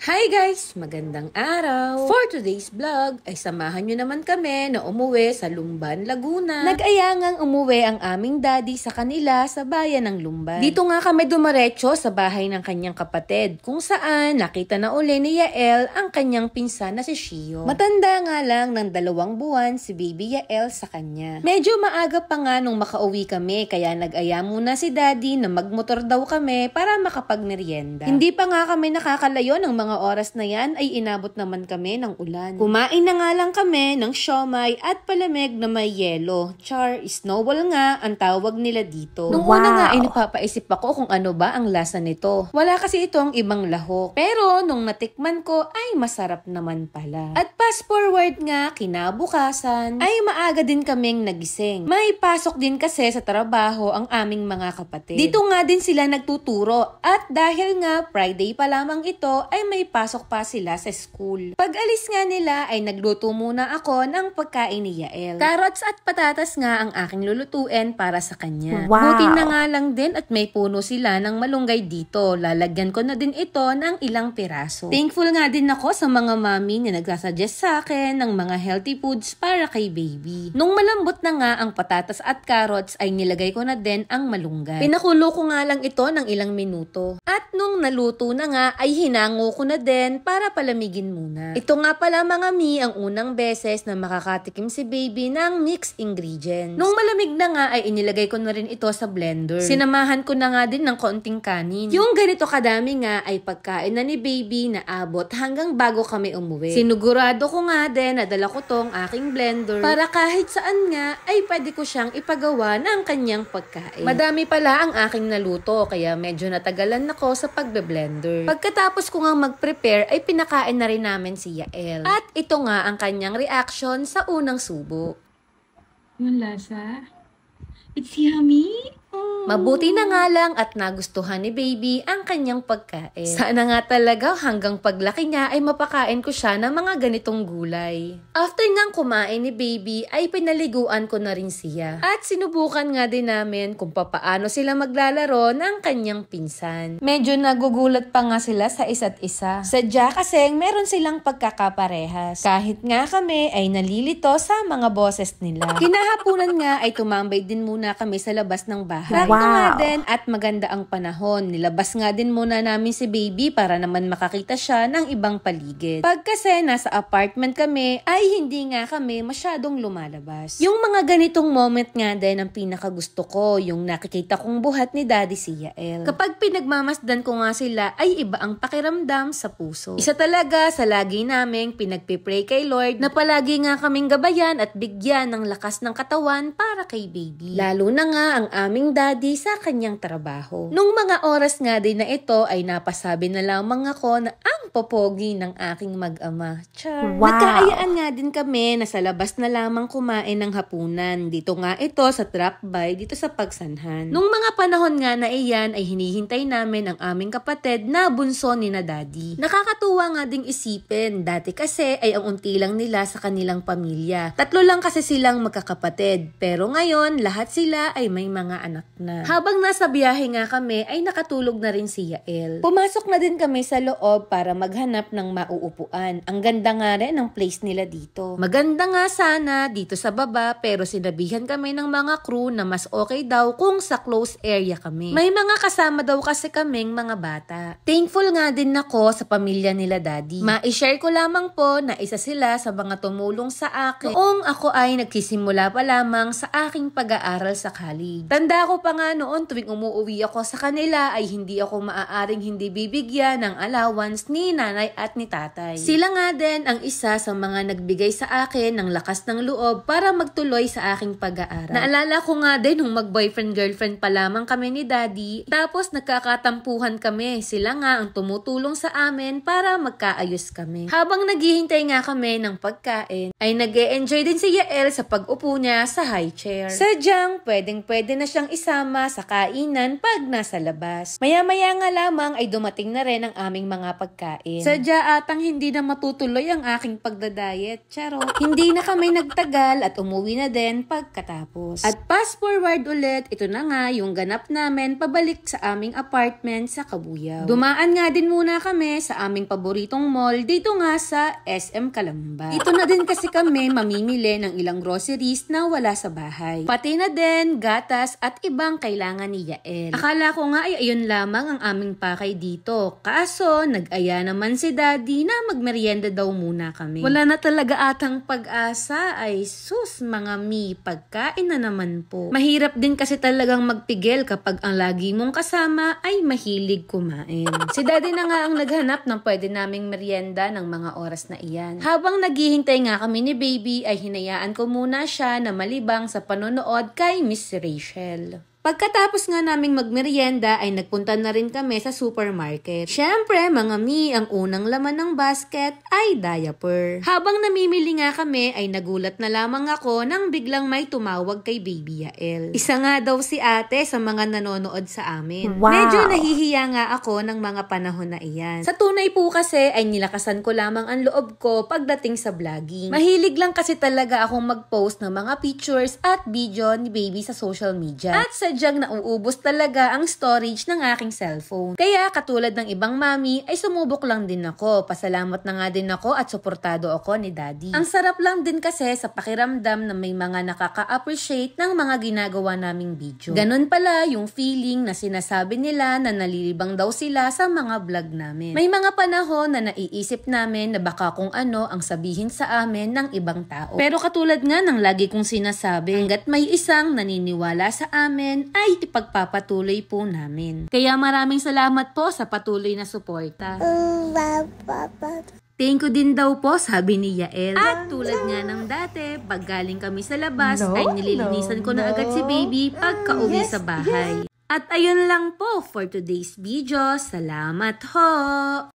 Hi guys! Magandang araw! For today's vlog ay samahan nyo naman kami na umuwi sa Lumban, Laguna. Nag-aya ngang umuwi ang aming daddy sa kanila sa bayan ng Lumban. Dito nga kami dumaretso sa bahay ng kanyang kapatid kung saan nakita na uli ni Yael ang kanyang pinsan na si Shio. Matanda nga lang ng 2 buwan si baby Yael sa kanya. Medyo maaga pa nga nung makauwi kami kaya nag-aya muna si daddy na magmotor daw kami para makapagmerienda. Hindi pa nga kami nakakalayo ng mga oras na yan ay inabot naman kami ng ulan. Kumain na nga lang kami ng siomay at palamig na may yelo. Char, snowball nga ang tawag nila dito. Nung una nga ay napapaisip ako kung ano ba ang lasa nito. Wala kasi itong ibang lahok. Pero nung natikman ko ay masarap naman pala. At fast forward nga, kinabukasan ay maaga din kaming nagising. May pasok din kasi sa trabaho ang aming mga kapatid. Dito nga din sila nagtuturo at dahil nga Friday pa lamang ito ay may pasok pa sila sa school. Pag alis nga nila ay nagluto muna ako ng pagkain ni Yael. Carrots at patatas nga ang aking lulutuin para sa kanya. Wow. Buti na nga lang din at may puno sila ng malunggay dito. Lalagyan ko na din ito ng ilang piraso. Thankful nga din ako sa mga mami na nagsasuggest sa akin ng mga healthy foods para kay baby. Nung malambot na nga ang patatas at carrots ay nilagay ko na din ang malunggay. Pinakulo ko nga lang ito ng ilang minuto. At nung naluto na nga ay hinango ko na din para palamigin muna. Ito nga pala mga mi ang unang beses na makakatikim si baby ng mixed ingredients. Nung malamig na nga ay inilagay ko na rin ito sa blender. Sinamahan ko na nga din ng konting kanin. Yung ganito kadami nga ay pagkain na ni baby na abot hanggang bago kami umuwi. Sinugurado ko nga din na dala ko tong aking blender para kahit saan nga ay pwede ko siyang ipagawa ng kanyang pagkain. Madami pala ang aking naluto kaya medyo natagalan ako sa pagbe-blender. Pagkatapos ko nga mag-prepare ay pinakain na rin namin si Yael. At ito nga ang kanyang reaction sa unang subo. Yung lasa? It's yummy! Mabuti na nga lang at nagustuhan ni baby ang kanyang pagkain. Sana nga talaga hanggang paglaki niya ay mapakain ko siya ng mga ganitong gulay. After ngang kumain ni baby ay pinaliguan ko na rin siya. At sinubukan nga din namin kung papaano sila maglalaro ng kanyang pinsan. Medyo nagugulat pa nga sila sa isa't isa. Sadya kasing meron silang pagkakaparehas. Kahit nga kami ay nalilito sa mga boses nila. Kinahapunan nga ay tumambay din muna kami sa labas ng bahay. Wow. Nga din at maganda ang panahon. Nilabas nga din muna namin si baby para naman makakita siya ng ibang paligid. Pag kasi nasa apartment kami ay hindi nga kami masyadong lumalabas. Yung mga ganitong moment nga din ang pinakagusto ko, yung nakikita kong buhat ni daddy si Yael. Kapag pinagmamasdan ko nga sila ay iba ang pakiramdam sa puso. Isa talaga sa lagi naming pinagpipray kay Lord na palagi nga kaming gabayan at bigyan ng lakas ng katawan para kay baby. Lalo na nga ang aming daddy sa kanyang trabaho. Nung mga oras nga din na ito ay napasabi na lamang ako na ang popogi ng aking mag-ama. Char. Wow. Nagkaayaan nga din kami na sa labas na lamang kumain ng hapunan. Dito nga ito sa drop by dito sa Pagsanhan. Nung mga panahon nga na iyan ay hinihintay namin ang aming kapatid na bunso ni na daddy. Nakakatuwa nga ding isipin. Dati kasi ay ang unti lang nila sa kanilang pamilya. 3 lang kasi silang magkakapatid. Pero ngayon lahat sila ay may mga anak na. Habang nasa biyahe nga kami ay nakatulog na rin si Yael. Pumasok na din kami sa loob para maghanap ng mauupuan. Ang ganda nga rin ng place nila dito. Maganda nga sana dito sa baba pero sinabihan kami ng mga crew na mas okay daw kung sa close area kami. May mga kasama daw kasi kaming mga bata. Thankful nga din ako sa pamilya nila daddy. Ma-share ko lamang po na isa sila sa mga tumulong sa akin noong ako ay nagsisimula pa lamang sa aking pag-aaral sa college. Tanda ko pa nga noon tuwing umuwi ako sa kanila ay hindi ako maaaring hindi bibigyan ng allowance ni nanay at ni tatay. Sila nga din ang isa sa mga nagbigay sa akin ng lakas ng loob para magtuloy sa aking pag-aaral. Naalala ko nga din nung mag-boyfriend-girlfriend pa lamang kami ni daddy tapos nagkakatampuhan kami. Sila nga ang tumutulong sa amin para magkaayos kami. Habang naghihintay nga kami ng pagkain ay nag-e-enjoy din si Yael sa pag-upo niya sa high chair. Sadyang pwedeng-pwede na siyang isama sa kainan pag nasa labas. Maya-maya nga lamang ay dumating na rin ang aming mga pagkain. pagkain. Sadya atang hindi na matutuloy ang aking pagdadiet. Charot. Hindi na kami nagtagal at umuwi na din pagkatapos. At fast forward ulit, ito na nga yung ganap namin pabalik sa aming apartment sa Cabuyao. Dumaan nga din muna kami sa aming paboritong mall dito nga sa SM Calamba. Ito na din kasi kami mamimili ng ilang groceries na wala sa bahay. Pati na din gatas at ibang kailangan ni Yael. Akala ko nga ay ayun lamang ang aming pakay dito. Kaso nag-aya naman si Daddy na magmerienda daw muna kami. Wala na talaga atang pag-asa. Ay sus mga mi, pagkain na naman po. Mahirap din kasi talagang magpigil kapag ang lagi mong kasama ay mahilig kumain. Si Daddy na nga ang naghanap ng pwede naming merienda ng mga oras na iyan. Habang naghihintay nga kami ni Baby ay hinayaan ko muna siya na malibang sa panonood kay Miss Rachel. Pagkatapos nga naming magmerienda ay nagpunta na rin kami sa supermarket. Syempre mga mi, ang unang laman ng basket ay diaper. Habang namimili nga kami ay nagulat na lamang ako nang biglang may tumawag kay Baby Yael. Isa nga daw si ate sa mga nanonood sa amin. Wow. Medyo nahihiya nga ako ng mga panahon na iyan. Sa tunay po kasi ay nilakasan ko lamang ang loob ko pagdating sa vlogging. Mahilig lang kasi talaga akong mag-post ng mga pictures at video ni Baby sa social media. At sadyang nauubos talaga ang storage ng aking cellphone. Kaya katulad ng ibang mami ay sumubok lang din ako. Pasalamat na nga din ako at suportado ako ni Daddy. Ang sarap lang din kasi sa pakiramdam na may mga nakaka-appreciate ng mga ginagawa naming video. Ganun pala yung feeling na sinasabi nila na nalilibang daw sila sa mga vlog namin. May mga panahon na naiisip namin na baka kung ano ang sabihin sa amin ng ibang tao. Pero katulad nga ng lagi kong sinasabi, hanggat may isang naniniwala sa amin ay ipagpapatuloy po namin. Kaya maraming salamat po sa patuloy na suporta. Thank you din daw po, sabi ni Yael. At tulad nga ng dati, pag galing kami sa labas, ay nililinisan ko na agad si Baby pagka-uwi sa bahay. At ayun lang po for today's video. Salamat ho!